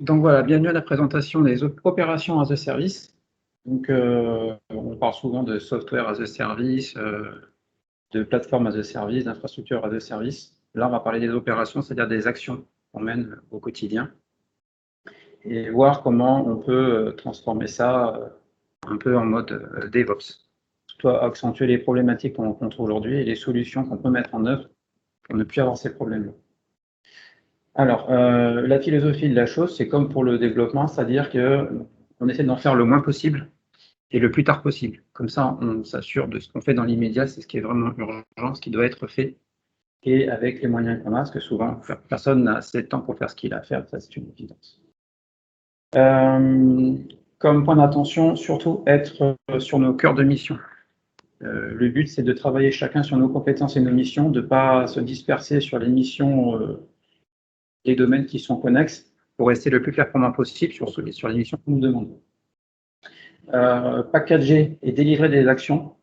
Donc voilà, bienvenue à la présentation des opérations as a service. Donc on parle souvent de software as a service, de plateforme as a service, d'infrastructure as a service. Là, on va parler des opérations, c'est-à-dire des actions qu'on mène au quotidien et voir comment on peut transformer ça un peu en mode DevOps. Soit accentuer les problématiques qu'on rencontre aujourd'hui et les solutions qu'on peut mettre en œuvre pour ne plus avoir ces problèmes-là. Alors, la philosophie de la chose, c'est comme pour le développement, c'est-à-dire qu'on essaie d'en faire le moins possible et le plus tard possible. Comme ça, on s'assure de ce qu'on fait dans l'immédiat, c'est ce qui est vraiment urgent, ce qui doit être fait, et avec les moyens qu'on a, parce que souvent, personne n'a assez de temps pour faire ce qu'il a à faire, ça c'est une évidence. Comme point d'attention, surtout être sur nos cœurs de mission. Le but, c'est de travailler chacun sur nos compétences et nos missions, de ne pas se disperser sur les missions des domaines qui sont connexes pour rester le plus performant possible sur les missions qu'on nous demande. Packager et délivrer des actions,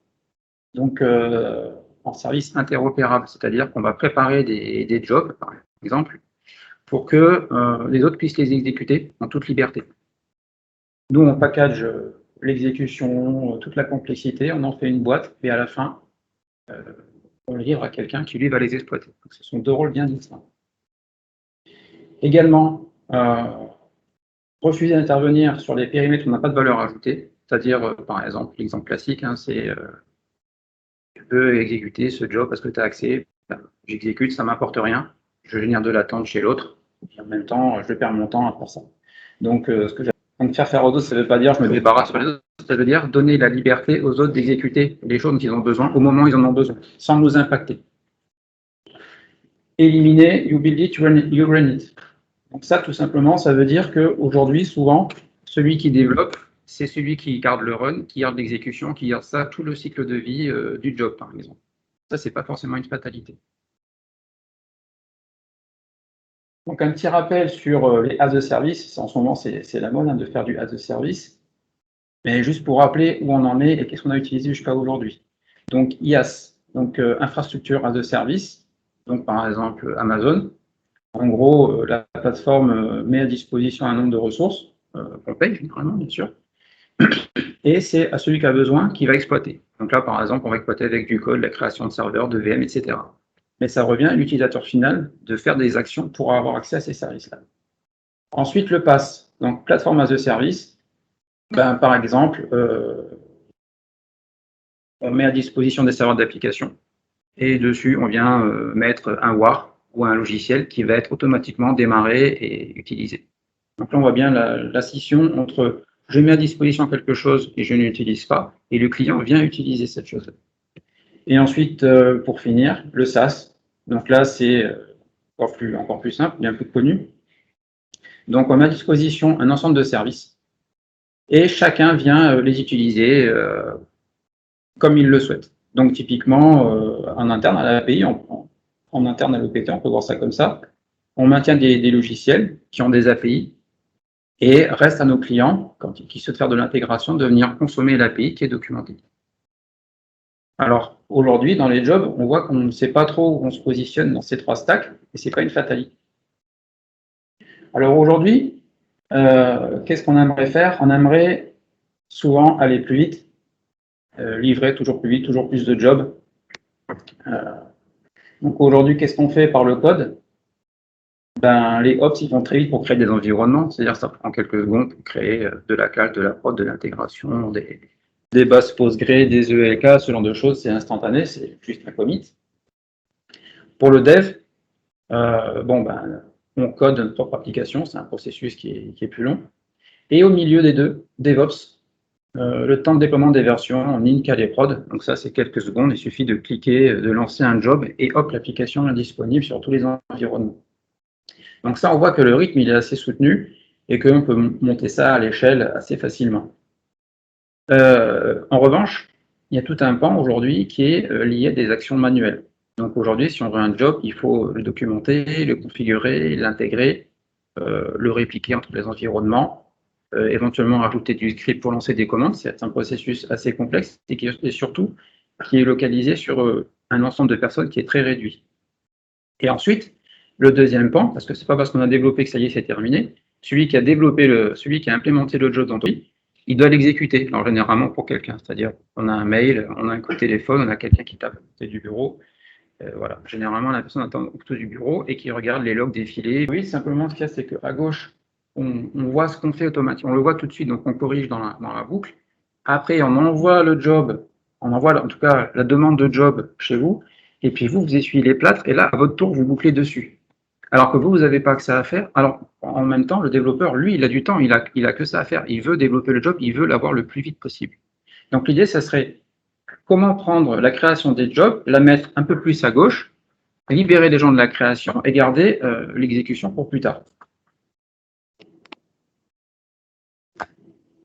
donc en service interopérable, c'est-à-dire qu'on va préparer des jobs, par exemple, pour que les autres puissent les exécuter en toute liberté. Nous, on package l'exécution, toute la complexité, on en fait une boîte, et à la fin, on le livre à quelqu'un qui, lui, va les exploiter. Donc, ce sont deux rôles bien distincts. Également, refuser d'intervenir sur les périmètres où on n'a pas de valeur ajoutée, c'est-à-dire, par exemple, l'exemple classique, hein, c'est tu peux exécuter ce job parce que tu as accès, j'exécute, ça ne m'apporte rien, je génère de l'attente chez l'autre, et en même temps, je perds mon temps à faire ça. Donc, ce que j'aime faire aux autres, ça ne veut pas dire je me débarrasse sur les autres, ça veut dire donner la liberté aux autres d'exécuter les choses dont ils ont besoin au moment où ils en ont besoin, sans nous impacter. Éliminer, you build it, you run it. Donc ça, tout simplement, ça veut dire qu'aujourd'hui, souvent, celui qui développe, c'est celui qui garde le run, qui garde l'exécution, qui garde ça tout le cycle de vie du job, par exemple. Ça, c'est pas forcément une fatalité. Donc un petit rappel sur les as a service. En ce moment, c'est la mode de faire du as a service. Mais juste pour rappeler où on en est et qu'est-ce qu'on a utilisé jusqu'à aujourd'hui. Donc IaaS, donc infrastructure as a service, donc par exemple Amazon. En gros, la plateforme met à disposition un nombre de ressources, qu'on paye généralement, bien sûr, et c'est à celui qui a besoin qui va exploiter. Donc là, par exemple, on va exploiter avec du code, la création de serveurs, de VM, etc. Mais ça revient à l'utilisateur final de faire des actions pour avoir accès à ces services-là. Ensuite, le PaaS, donc plateforme as a service. Par exemple, on met à disposition des serveurs d'application et dessus, on vient mettre un WAR ou un logiciel qui va être automatiquement démarré et utilisé. Donc là, on voit bien la scission entre je mets à disposition quelque chose et je n'utilise pas, et le client vient utiliser cette chose-là. Et ensuite, pour finir, le SaaS. Donc là, c'est encore plus simple, bien plus connu. Donc, on met à disposition un ensemble de services et chacun vient les utiliser comme il le souhaite. Donc, typiquement, en interne à l'API, en interne à l'OPT, on peut voir ça comme ça. On maintient des logiciels qui ont des API et reste à nos clients, qui souhaitent faire de l'intégration, de venir consommer l'API qui est documentée. Alors, aujourd'hui, dans les jobs, on voit qu'on ne sait pas trop où on se positionne dans ces trois stacks, et ce n'est pas une fatalité. Alors aujourd'hui, qu'est-ce qu'on aimerait faire? On aimerait souvent aller plus vite, livrer toujours plus vite, toujours plus de jobs. Donc aujourd'hui, qu'est-ce qu'on fait par le code? Les ops, ils vont très vite pour créer des environnements, c'est-à-dire ça prend quelques secondes pour créer de la calque, de la prod, de l'intégration, des bases Postgre, des ELK, ce genre de choses, c'est instantané, c'est juste un commit. Pour le dev, on code notre propre application, c'est un processus qui est plus long. Et au milieu des deux, DevOps, le temps de déploiement des versions en in-cal et prod, donc ça c'est quelques secondes, il suffit de cliquer, de lancer un job, et hop, l'application est disponible sur tous les environnements. Donc ça, on voit que le rythme il est assez soutenu, et qu'on peut monter ça à l'échelle assez facilement. En revanche, il y a tout un pan aujourd'hui qui est lié à des actions manuelles. Donc aujourd'hui, si on veut un job, il faut le documenter, le configurer, l'intégrer, le répliquer entre les environnements, éventuellement rajouter du script pour lancer des commandes. C'est un processus assez complexe et surtout qui est localisé sur un ensemble de personnes qui est très réduit. Et ensuite, le deuxième pan, parce que c'est pas parce qu'on a développé que ça y est, c'est terminé. Celui qui a implémenté le job dans ton pays, il doit l'exécuter. Alors généralement pour quelqu'un, c'est-à-dire on a un mail, on a un coup de téléphone, on a quelqu'un qui tape à côté du bureau. Voilà, généralement la personne attend au couteau du bureau et qui regarde les logs défiler. Oui, simplement ce qu'il y a, c'est qu'à gauche, on voit ce qu'on fait automatiquement, on le voit tout de suite, donc on corrige dans la boucle. Après, on envoie le job, on envoie en tout cas la demande de job chez vous, et puis vous essuyez les plâtres, et là, à votre tour, vous bouclez dessus. Alors que vous n'avez pas que ça à faire. Alors, en même temps, le développeur, lui, il a du temps, il a que ça à faire. Il veut développer le job, il veut l'avoir le plus vite possible. Donc l'idée, ça serait comment prendre la création des jobs, la mettre un peu plus à gauche, libérer les gens de la création et garder l'exécution pour plus tard.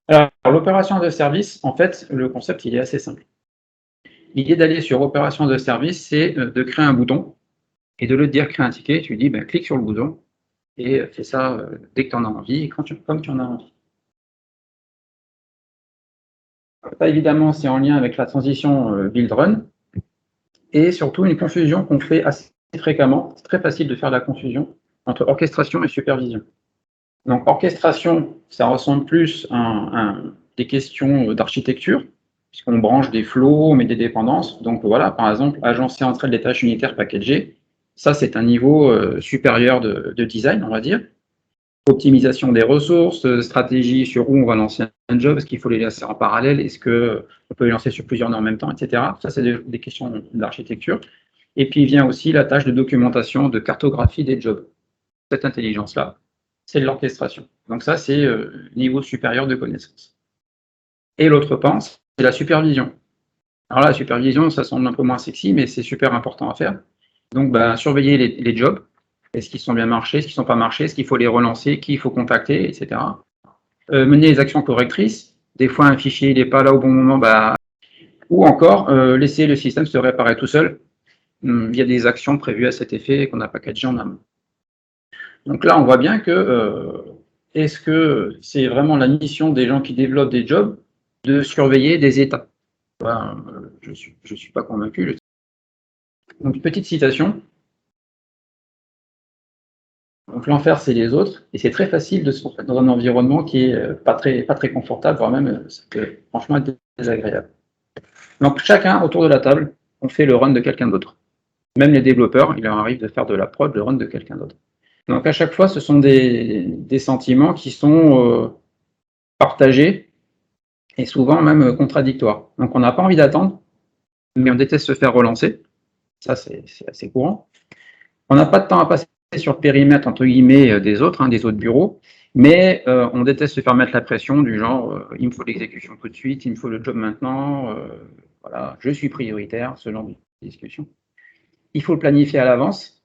Alors, l'opération de service, en fait, le concept, il est assez simple. L'idée d'aller sur opération de service, c'est de créer un bouton et de le dire créer un ticket. Tu dis, ben, clique sur le bouton et fais ça dès que tu en as envie et comme tu en as envie. Ça, évidemment, c'est en lien avec la transition build-run et surtout une confusion qu'on fait assez fréquemment. C'est très facile de faire la confusion entre orchestration et supervision. Donc, orchestration, ça ressemble plus à des questions d'architecture, puisqu'on branche des flows, on met des dépendances. Donc, voilà, par exemple, agencer entre elles des tâches unitaires packagées. Ça, c'est un niveau supérieur de design, on va dire. Optimisation des ressources, stratégie sur où on va lancer un job, est-ce qu'il faut les lancer en parallèle, est-ce qu'on peut les lancer sur plusieurs nœuds en même temps, etc. Ça, c'est des questions d'architecture. Et puis, vient aussi la tâche de documentation, de cartographie des jobs. Cette intelligence-là, c'est de l'orchestration. Donc ça, c'est niveau supérieur de connaissance. Et l'autre pan, c'est la supervision. Alors là, la supervision, ça semble un peu moins sexy, mais c'est super important à faire. Donc, surveiller les jobs. Est-ce qu'ils sont bien marchés, est-ce qu'ils ne sont pas marchés, est-ce qu'il faut les relancer, qui il faut contacter, etc. Mener les actions correctrices. Des fois, un fichier n'est pas là au bon moment, ou encore laisser le système se réparer tout seul via des actions prévues à cet effet qu'on a packagées en amont. Donc là, on voit bien que est-ce que c'est vraiment la mission des gens qui développent des jobs de surveiller des états? Je suis pas convaincu. Donc, petite citation. Donc, l'enfer, c'est les autres. Et c'est très facile de se retrouver dans un environnement qui est pas très confortable, voire même, ça peut franchement être désagréable. Donc, chacun autour de la table, on fait le run de quelqu'un d'autre. Même les développeurs, il leur arrive de faire de la prod, le run de quelqu'un d'autre. Donc, à chaque fois, ce sont des sentiments qui sont partagés et souvent même contradictoires. Donc, on n'a pas envie d'attendre, mais on déteste se faire relancer. Ça, c'est assez courant. On n'a pas de temps à passer sur le périmètre, entre guillemets, des autres bureaux, mais on déteste se faire mettre la pression du genre il me faut l'exécution tout de suite, il me faut le job maintenant, voilà, je suis prioritaire, ce genre de discussion. Il faut le planifier à l'avance,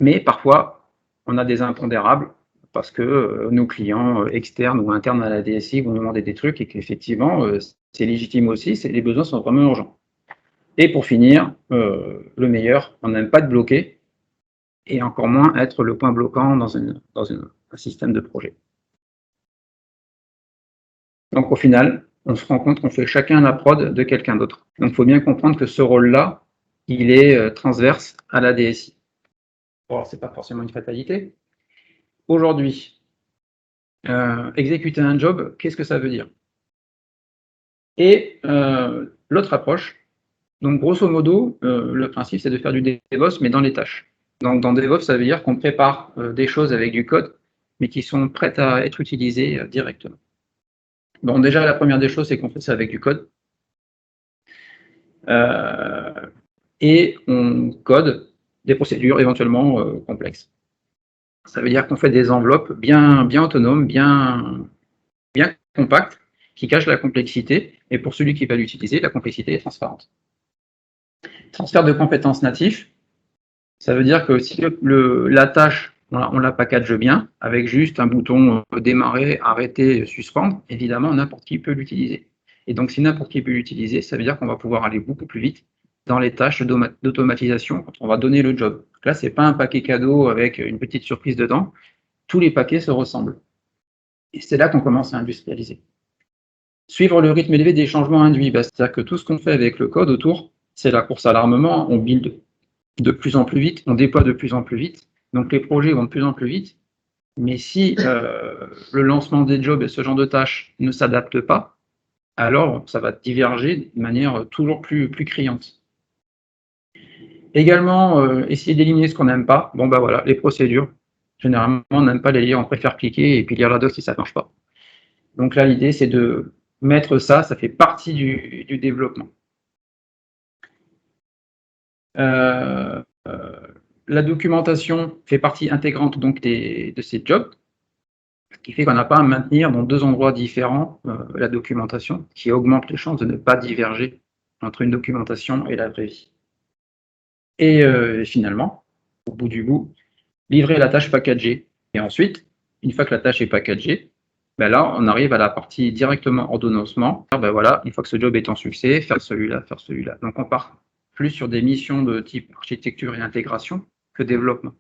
mais parfois, on a des impondérables parce que nos clients externes ou internes à la DSI vont nous demander des trucs et qu'effectivement, c'est légitime aussi, les besoins sont vraiment urgents. Et pour finir, le meilleur, on n'aime pas être bloqué et encore moins être le point bloquant dans un système de projet. Donc au final, on se rend compte qu'on fait chacun la prod de quelqu'un d'autre. Donc il faut bien comprendre que ce rôle-là, il est transverse à la DSI. Alors, ce n'est pas forcément une fatalité. Aujourd'hui, exécuter un job, qu'est-ce que ça veut dire? Et l'autre approche, donc grosso modo, le principe c'est de faire du DevOps, mais dans les tâches. Donc dans DevOps, ça veut dire qu'on prépare des choses avec du code, mais qui sont prêtes à être utilisées directement. Bon, déjà, la première des choses, c'est qu'on fait ça avec du code. Et on code des procédures éventuellement complexes. Ça veut dire qu'on fait des enveloppes bien autonomes, bien compactes, qui cachent la complexité, et pour celui qui va l'utiliser, la complexité est transparente. Transfert de compétences natifs, ça veut dire que si la tâche, on la package bien, avec juste un bouton démarrer, arrêter, suspendre, évidemment, n'importe qui peut l'utiliser. Et donc, si n'importe qui peut l'utiliser, ça veut dire qu'on va pouvoir aller beaucoup plus vite dans les tâches d'automatisation quand on va donner le job. Donc là, ce n'est pas un paquet cadeau avec une petite surprise dedans. Tous les paquets se ressemblent. Et c'est là qu'on commence à industrialiser. Suivre le rythme élevé des changements induits, c'est-à-dire que tout ce qu'on fait avec le code autour, c'est la course à l'armement, on build de plus en plus vite, on déploie de plus en plus vite, Donc les projets vont de plus en plus vite, mais si le lancement des jobs et ce genre de tâches ne s'adaptent pas, alors ça va diverger de manière toujours plus criante. Également, essayer d'éliminer ce qu'on n'aime pas. Bon, bah voilà, les procédures. Généralement, on n'aime pas les lire, on préfère cliquer et puis lire la doc si ça ne marche pas. Donc là, l'idée, c'est de mettre ça, ça fait partie du développement. La documentation fait partie intégrante donc de ces jobs, ce qui fait qu'on n'a pas à maintenir dans 2 endroits différents la documentation, qui augmente les chances de ne pas diverger entre une documentation et la vraie vie. Et finalement, au bout du bout, livrer la tâche packagée. Et ensuite, une fois que la tâche est packagée, ben là, on arrive à la partie directement ordonnancement. Ben voilà, une fois que ce job est en succès, faire celui-là, faire celui-là. Donc on part plus sur des missions de type architecture et intégration que développement.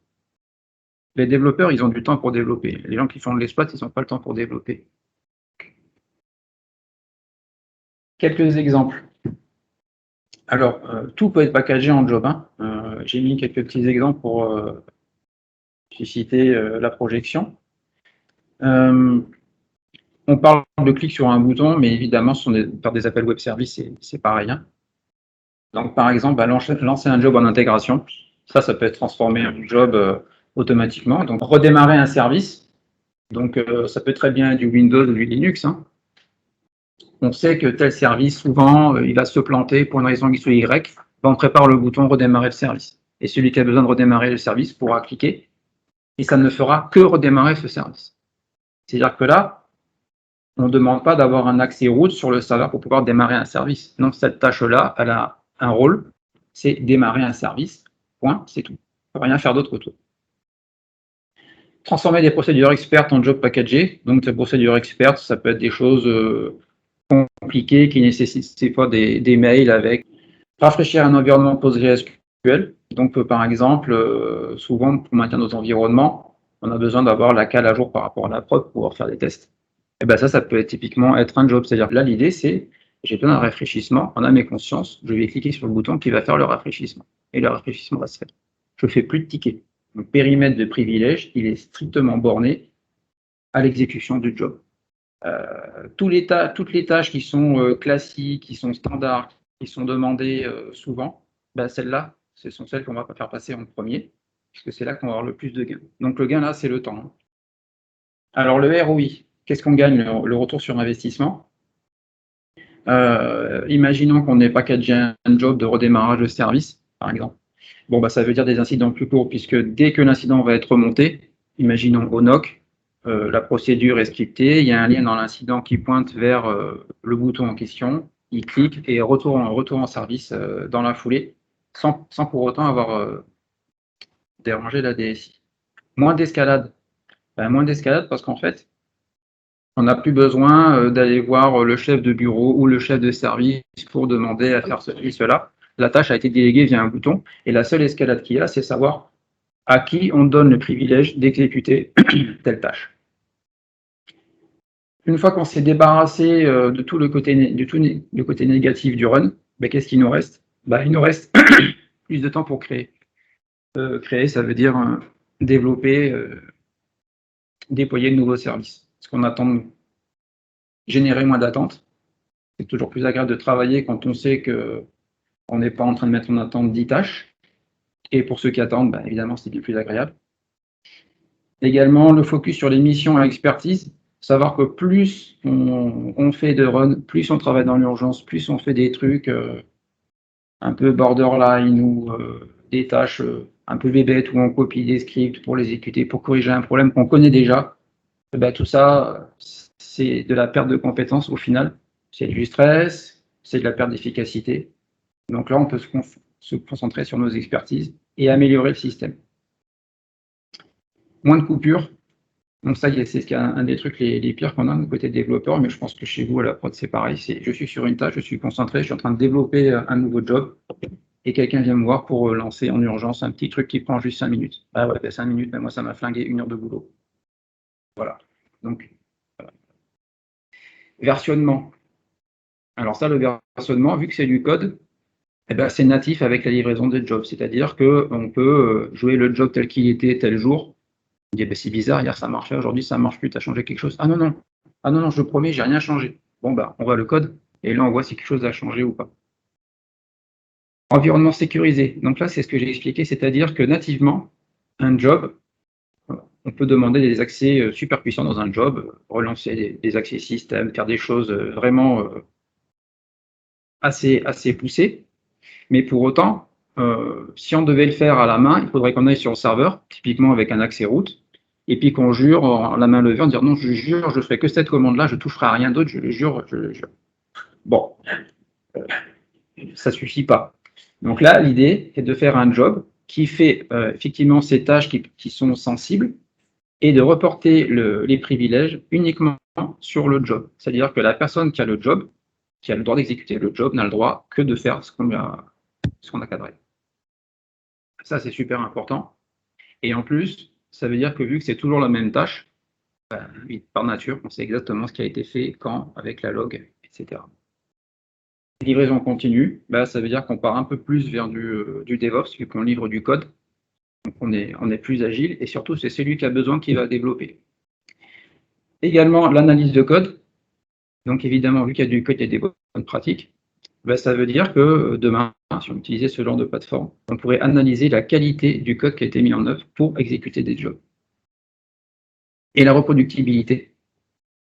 Les développeurs, ils ont du temps pour développer. Les gens qui font de l'exploit, ils n'ont pas le temps pour développer. Quelques exemples. Alors, tout peut être packagé en job 1. J'ai mis quelques petits exemples pour susciter la projection. On parle de clic sur un bouton, mais évidemment, par des appels web services, c'est pareil. Donc, par exemple, lancer un job en intégration, ça peut être transformé en job automatiquement. Donc, redémarrer un service, donc ça peut très bien être du Windows ou du Linux. On sait que tel service, souvent, il va se planter pour une raison X ou Y. On prépare le bouton redémarrer le service. Et celui qui a besoin de redémarrer le service pourra cliquer, et ça ne fera que redémarrer ce service. C'est-à-dire que là, on ne demande pas d'avoir un accès root sur le serveur pour pouvoir démarrer un service. Non, cette tâche-là, elle a un rôle, c'est démarrer un service, point, c'est tout. On ne peut rien faire d'autre autour. Transformer des procédures expertes en job packagé. Donc, ces procédures expertes, ça peut être des choses compliquées qui nécessitent des fois des mails avec. Rafraîchir un environnement PostgreSQL. Donc, par exemple, souvent, pour maintenir nos environnements, on a besoin d'avoir la cale à jour par rapport à la prod pour pouvoir faire des tests. Et bien ça peut typiquement être un job. C'est-à-dire que là, l'idée, c'est, j'ai besoin d'un rafraîchissement, en âme et conscience, je vais cliquer sur le bouton qui va faire le rafraîchissement. Et le rafraîchissement va se faire. Je ne fais plus de tickets. Le périmètre de privilège, il est strictement borné à l'exécution du job. Toutes les tâches qui sont classiques, qui sont standards, qui sont demandées souvent, celles-là, ce sont celles qu'on va faire passer en premier, puisque c'est là qu'on va avoir le plus de gains. Donc le gain là, c'est le temps. Alors le ROI, qu'est-ce qu'on gagne, le retour sur investissement? Imaginons qu'on n'ait pas packagé un job de redémarrage de service, par exemple. Bon, ça veut dire des incidents plus courts, puisque dès que l'incident va être remonté, imaginons au NOC, la procédure est scriptée, il y a un lien dans l'incident qui pointe vers le bouton en question, il clique et retour en service dans la foulée, sans pour autant avoir dérangé la DSI. Moins d'escalade. Moins d'escalade parce qu'en fait, on n'a plus besoin d'aller voir le chef de bureau ou le chef de service pour demander à faire ceci, cela. La tâche a été déléguée via un bouton et la seule escalade qu'il y a, c'est savoir à qui on donne le privilège d'exécuter telle tâche. Une fois qu'on s'est débarrassé de tout le côté négatif du run, qu'est-ce qu'il nous reste? Il nous reste plus de temps pour créer. Créer, ça veut dire développer, déployer de nouveaux services. Ce qu'on attend de nous. Générer moins d'attentes. C'est toujours plus agréable de travailler quand on sait qu'on n'est pas en train de mettre en attente 10 tâches. Et pour ceux qui attendent, évidemment, c'est bien plus agréable. Également, le focus sur les missions à expertise. Savoir que plus on fait de run, plus on travaille dans l'urgence, plus on fait des trucs un peu borderline ou des tâches un peu bébêtes où on copie des scripts pour les exécuter, pour corriger un problème qu'on connaît déjà. Tout ça, c'est de la perte de compétences au final. C'est du stress, c'est de la perte d'efficacité. Donc là, on peut se concentrer sur nos expertises et améliorer le système. Moins de coupures. Donc ça, c'est un des trucs les pires qu'on a de côté développeur, mais je pense que chez vous, à la prod, c'est pareil. Je suis sur une tâche, je suis concentré, je suis en train de développer un nouveau job, et quelqu'un vient me voir pour lancer en urgence un petit truc qui prend juste 5 minutes. 5 minutes, moi, ça m'a flingué 1 heure de boulot. Voilà. Donc, voilà. Versionnement. Alors ça, le versionnement, vu que c'est du code, eh ben, c'est natif avec la livraison des jobs, c'est-à-dire qu'on peut jouer le job tel qu'il était tel jour. On dit, eh ben, c'est bizarre, hier ça marchait, aujourd'hui ça marche plus, tu as changé quelque chose. Ah non, non, ah non, non, je promets, j'ai rien changé. Bon, bah, on voit le code, et là on voit si quelque chose a changé ou pas. Environnement sécurisé. Donc là, c'est ce que j'ai expliqué, c'est-à-dire que nativement, un job, on peut demander des accès super puissants dans un job, relancer des accès système, faire des choses vraiment assez poussées. Mais pour autant, si on devait le faire à la main, il faudrait qu'on aille sur le serveur, typiquement avec un accès route, et puis qu'on jure en la main levée en disant non, je jure, je ferai que cette commande-là, je toucherai à rien d'autre, je le jure, je le jure. Bon, ça suffit pas. Donc là, l'idée est de faire un job qui fait effectivement ces tâches qui sont sensibles et de reporter les privilèges uniquement sur le job. C'est-à-dire que la personne qui a le job, qui a le droit d'exécuter le job, n'a le droit que de faire ce qu'on a cadré. Ça, c'est super important. Et en plus, ça veut dire que vu que c'est toujours la même tâche, par nature, on sait exactement ce qui a été fait, quand, avec la log, etc. Livraison continue, ça veut dire qu'on part un peu plus vers du DevOps, vu qu'on livre du code. Donc on est plus agile, et surtout, c'est celui qui a besoin qui va développer. Également, l'analyse de code. Donc évidemment, vu qu'il y a du code et des bonnes pratiques, ça veut dire que demain, si on utilisait ce genre de plateforme, on pourrait analyser la qualité du code qui a été mis en œuvre pour exécuter des jobs. Et la reproductibilité.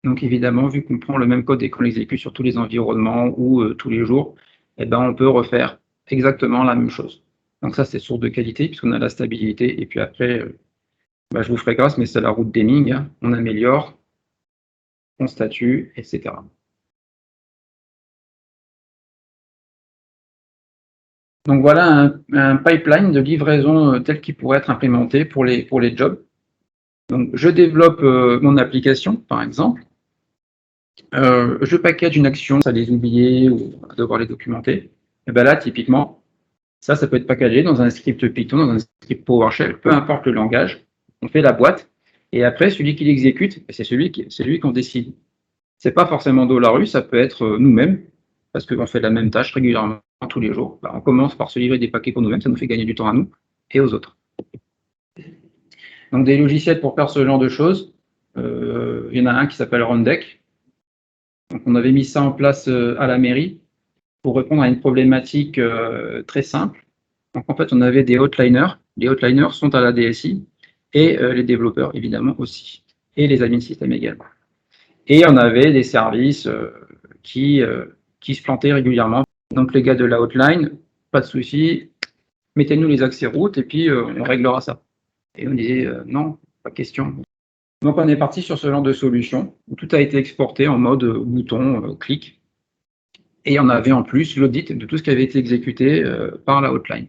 Donc évidemment, vu qu'on prend le même code et qu'on l'exécute sur tous les environnements ou tous les jours, on peut refaire exactement la même chose. Donc ça, c'est source de qualité puisqu'on a la stabilité. Et puis après, je vous ferai grâce, mais c'est la route d'Heming. Hein. On améliore, on statue, etc. Donc voilà un pipeline de livraison tel qu'il pourrait être implémenté pour les jobs. Donc je développe mon application, par exemple. Je package une action, à les oublier ou à devoir les documenter. Et là, typiquement, ça peut être packagé dans un script Python, dans un script PowerShell, peu importe le langage. On fait la boîte, et après, celui qui l'exécute, c'est celui qu'on décide. C'est pas forcément $, ça peut être nous-mêmes, parce qu'on fait la même tâche régulièrement tous les jours. On commence par se livrer des paquets pour nous-mêmes, ça nous fait gagner du temps à nous et aux autres. Donc des logiciels pour faire ce genre de choses, il y en a un qui s'appelle Rundeck. Donc on avait mis ça en place à la mairie pour répondre à une problématique très simple. Donc en fait, on avait des hotliners. Les hotliners sont à la DSI et les développeurs évidemment aussi, et les admin systèmes également. Et on avait des services qui se plantaient régulièrement. Donc les gars de la hotline, pas de souci, mettez-nous les accès routes et puis on réglera ça. Et on disait non, pas question. Donc on est parti sur ce genre de solution où tout a été exporté en mode bouton, clic. Et on avait en plus l'audit de tout ce qui avait été exécuté par la hotline.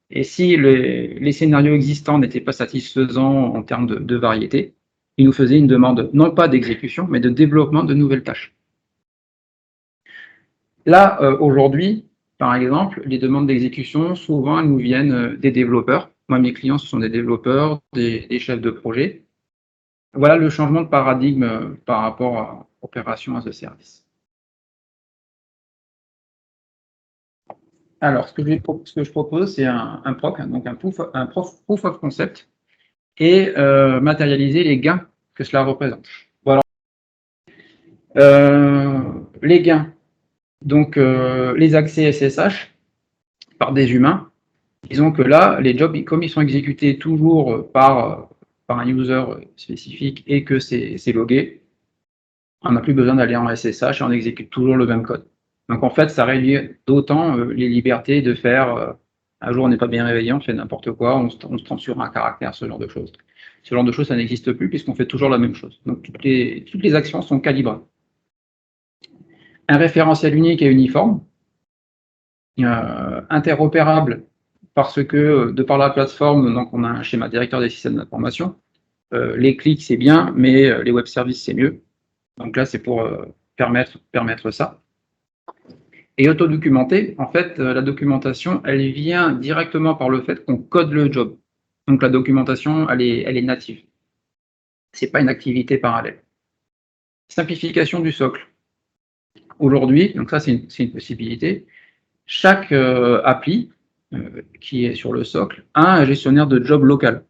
Et si les scénarios existants n'étaient pas satisfaisants en termes de variété, ils nous faisaient une demande non pas d'exécution, mais de développement de nouvelles tâches. Là, aujourd'hui, par exemple, les demandes d'exécution, souvent, elles nous viennent des développeurs. Moi, mes clients, ce sont des développeurs, des chefs de projet. Voilà le changement de paradigme par rapport à Opération as a Service. Alors, ce que je propose, c'est un POC, donc un proof of concept, et matérialiser les gains que cela représente. Voilà. Les gains, donc les accès SSH par des humains. Disons que là, les jobs, comme ils sont exécutés toujours par un user spécifique et que c'est logué, on n'a plus besoin d'aller en SSH et on exécute toujours le même code. Donc en fait, ça réduit d'autant les libertés de faire un jour on n'est pas bien réveillé, on fait n'importe quoi, on se trompe sur un caractère, ce genre de choses. Ce genre de choses, ça n'existe plus puisqu'on fait toujours la même chose. Donc toutes les actions sont calibrées. Un référentiel unique et uniforme, interopérable parce que de par la plateforme, donc on a un schéma directeur des systèmes d'information. Les clics c'est bien, mais les web services c'est mieux. Donc là c'est pour permettre ça. Et autodocumenté, en fait, la documentation, elle vient directement par le fait qu'on code le job. Donc la documentation, elle est native. C'est pas une activité parallèle. Simplification du socle. Aujourd'hui, donc ça c'est une possibilité, chaque appli qui est sur le socle a un gestionnaire de job local.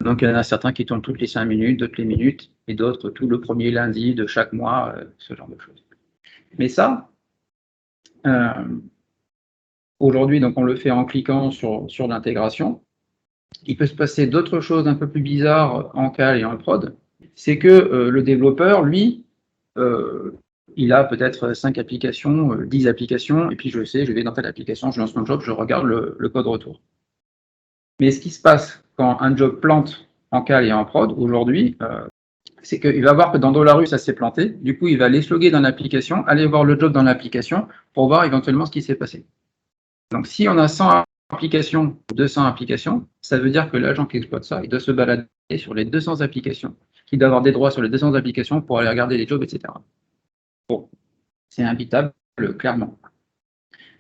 Donc, il y en a certains qui tournent toutes les 5 minutes, d'autres les minutes, et d'autres tout le premier lundi de chaque mois, ce genre de choses. Mais ça, aujourd'hui, donc on le fait en cliquant sur l'intégration. Il peut se passer d'autres choses un peu plus bizarres en cal et en prod. C'est que le développeur, lui, il a peut-être 5 applications, 10 applications, et puis je vais dans telle application, je lance mon job, je regarde le code retour. Mais ce qui se passe quand un job plante en cal et en prod, aujourd'hui, c'est qu'il va voir que dans $, ça s'est planté, du coup il va aller se loguer dans l'application, aller voir le job dans l'application pour voir éventuellement ce qui s'est passé. Donc si on a 100 applications, 200 applications, ça veut dire que l'agent qui exploite ça, il doit se balader sur les 200 applications, qu'il doit avoir des droits sur les 200 applications pour aller regarder les jobs, etc. Bon, c'est imbitable, clairement.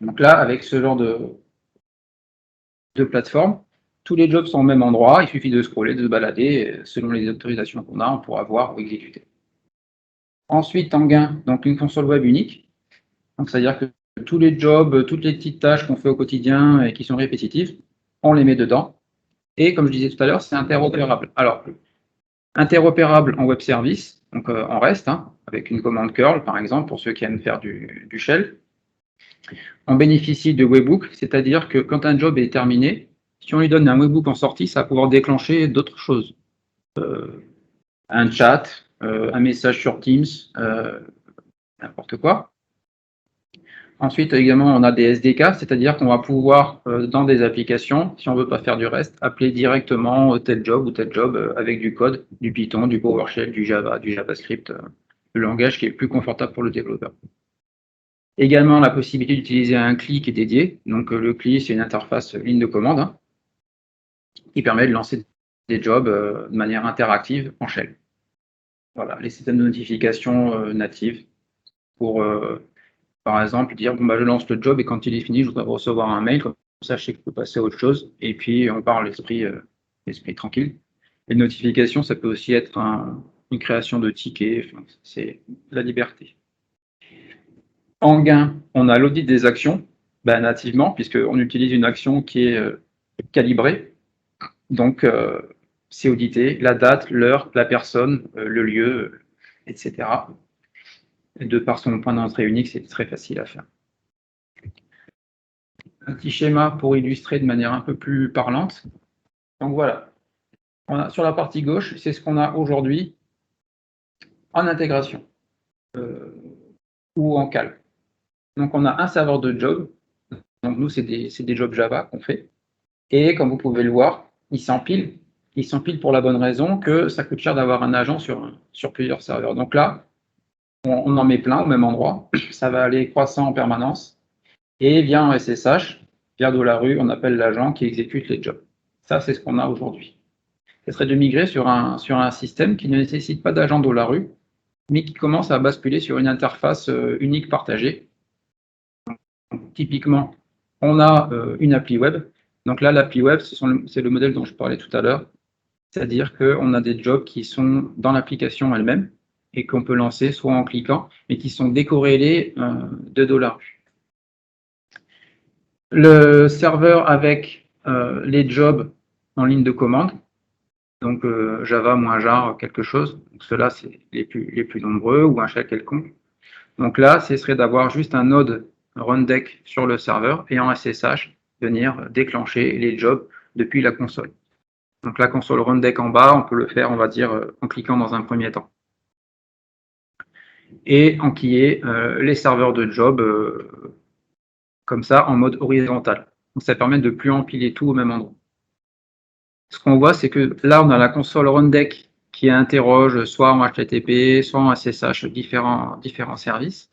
Donc là, avec ce genre de plateforme, tous les jobs sont au même endroit, il suffit de scroller, de se balader, selon les autorisations qu'on a, on pourra voir ou exécuter. Ensuite, en gain, donc une console web unique, donc c'est-à-dire que tous les jobs, toutes les petites tâches qu'on fait au quotidien et qui sont répétitives, on les met dedans. Et comme je disais tout à l'heure, c'est interopérable. Alors, interopérable en web service, donc en REST, avec une commande curl, par exemple, pour ceux qui aiment faire du shell. On bénéficie de webhook, c'est-à-dire que quand un job est terminé, si on lui donne un webhook en sortie, ça va pouvoir déclencher d'autres choses. Un chat, un message sur Teams, n'importe quoi. Ensuite, également, on a des SDK, c'est-à-dire qu'on va pouvoir, dans des applications, si on ne veut pas faire du reste, appeler directement tel job ou tel job avec du code, du Python, du PowerShell, du Java, du JavaScript, le langage qui est plus confortable pour le développeur. Également, la possibilité d'utiliser un CLI qui est dédié. Donc, le CLI, c'est une interface ligne de commande qui permet de lancer des jobs de manière interactive en shell. Voilà, les systèmes de notification natives pour par exemple, dire bon, bah, je lance le job et quand il est fini, je voudrais recevoir un mail, comme ça je sais que je peux passer à autre chose, et puis on part l'esprit tranquille. Les notifications, ça peut aussi être une création de tickets, enfin, c'est la liberté. En gain, on a l'audit des actions, nativement, puisqu'on utilise une action qui est calibrée. Donc, c'est audité, la date, l'heure, la personne, le lieu, etc. Et de par son point d'entrée unique, c'est très facile à faire. Un petit schéma pour illustrer de manière un peu plus parlante. Donc voilà, sur la partie gauche, c'est ce qu'on a aujourd'hui en intégration ou en cal. Donc on a un serveur de job. Donc nous, c'est des jobs Java qu'on fait. Et comme vous pouvez le voir, il s'empile. Il s'empile pour la bonne raison que ça coûte cher d'avoir un agent sur plusieurs serveurs. Donc là, on en met plein au même endroit. Ça va aller croissant en permanence. Et via un SSH, via $, on appelle l'agent qui exécute les jobs. Ça, c'est ce qu'on a aujourd'hui. Ce serait de migrer sur un système qui ne nécessite pas d'agent $, mais qui commence à basculer sur une interface unique partagée. Donc, typiquement, on a une appli web. Donc là, l'appli web, c'est le modèle dont je parlais tout à l'heure. C'est-à-dire qu'on a des jobs qui sont dans l'application elle-même et qu'on peut lancer soit en cliquant, mais qui sont décorrélés de $. Le serveur avec les jobs en ligne de commande, donc Java -jar quelque chose, donc ceux-là c'est les plus nombreux, ou un shell quelconque. Donc là, ce serait d'avoir juste un node rundeck sur le serveur et en SSH venir déclencher les jobs depuis la console. Donc la console rundeck en bas, on peut le faire, on va dire, en cliquant dans un premier temps. Et enquiller les serveurs de job comme ça en mode horizontal. Donc ça permet de ne plus empiler tout au même endroit. Ce qu'on voit, c'est que là, on a la console rundeck qui interroge soit en HTTP, soit en SSH différents services.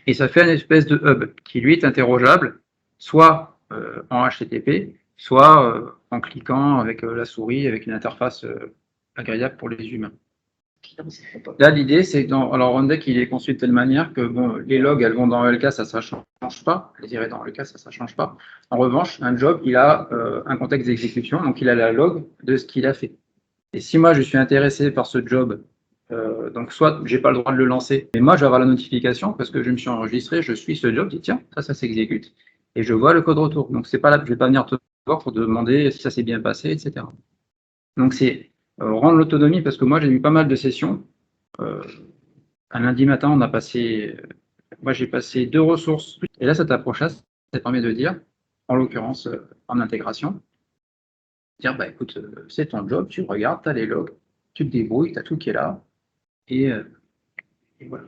Et ça fait une espèce de hub qui, lui, est interrogeable, soit en HTTP, soit en cliquant avec la souris, avec une interface agréable pour les humains. Là, l'idée, c'est que alors rundeck, il est conçu de telle manière que bon, les logs, elles vont dans LK, ça ne change pas. Les irez dans LK, ça ne change pas. En revanche, un job, il a un contexte d'exécution, donc il a la log de ce qu'il a fait. Et si moi, je suis intéressé par ce job Donc, soit j'ai pas le droit de le lancer, mais moi, je vais avoir la notification parce que je me suis enregistré, je suis ce job, je dis tiens, ça s'exécute, et je vois le code retour. Donc, c'est pas là, je vais pas venir te voir pour te demander si ça s'est bien passé, etc. Donc, c'est rendre l'autonomie parce que moi, j'ai eu pas mal de sessions. Un lundi matin, moi, j'ai passé 2 ressources, et là, cette approche-là, ça permet de dire, en l'occurrence, en intégration, dire, bah écoute, c'est ton job, tu regardes, tu as les logs, tu te débrouilles, tu as tout qui est là, et voilà.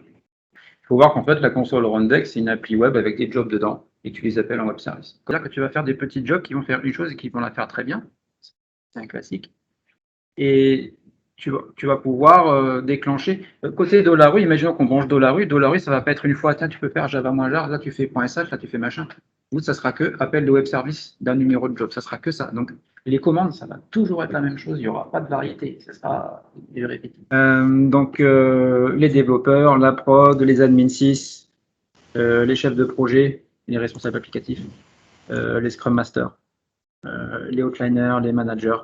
Il faut voir qu'en fait, la console Rundeck, c'est une appli web avec des jobs dedans, et tu les appelles en web service. C'est-à-dire que tu vas faire des petits jobs qui vont faire une chose et qui vont la faire très bien, c'est un classique, et tu vas pouvoir déclencher. Côté $, imaginons qu'on branche $, ça va pas être une fois, tiens, tu peux faire Java -jar, là tu fais .sh, là tu fais machin. Ou ça sera que appel de web service d'un numéro de job, ça sera que ça. Donc les commandes, ça va toujours être la même chose, il n'y aura pas de variété, ça sera du répétitif. Donc les développeurs, la prod, les admin 6, les chefs de projet, les responsables applicatifs, les scrum masters, les outliners, les managers.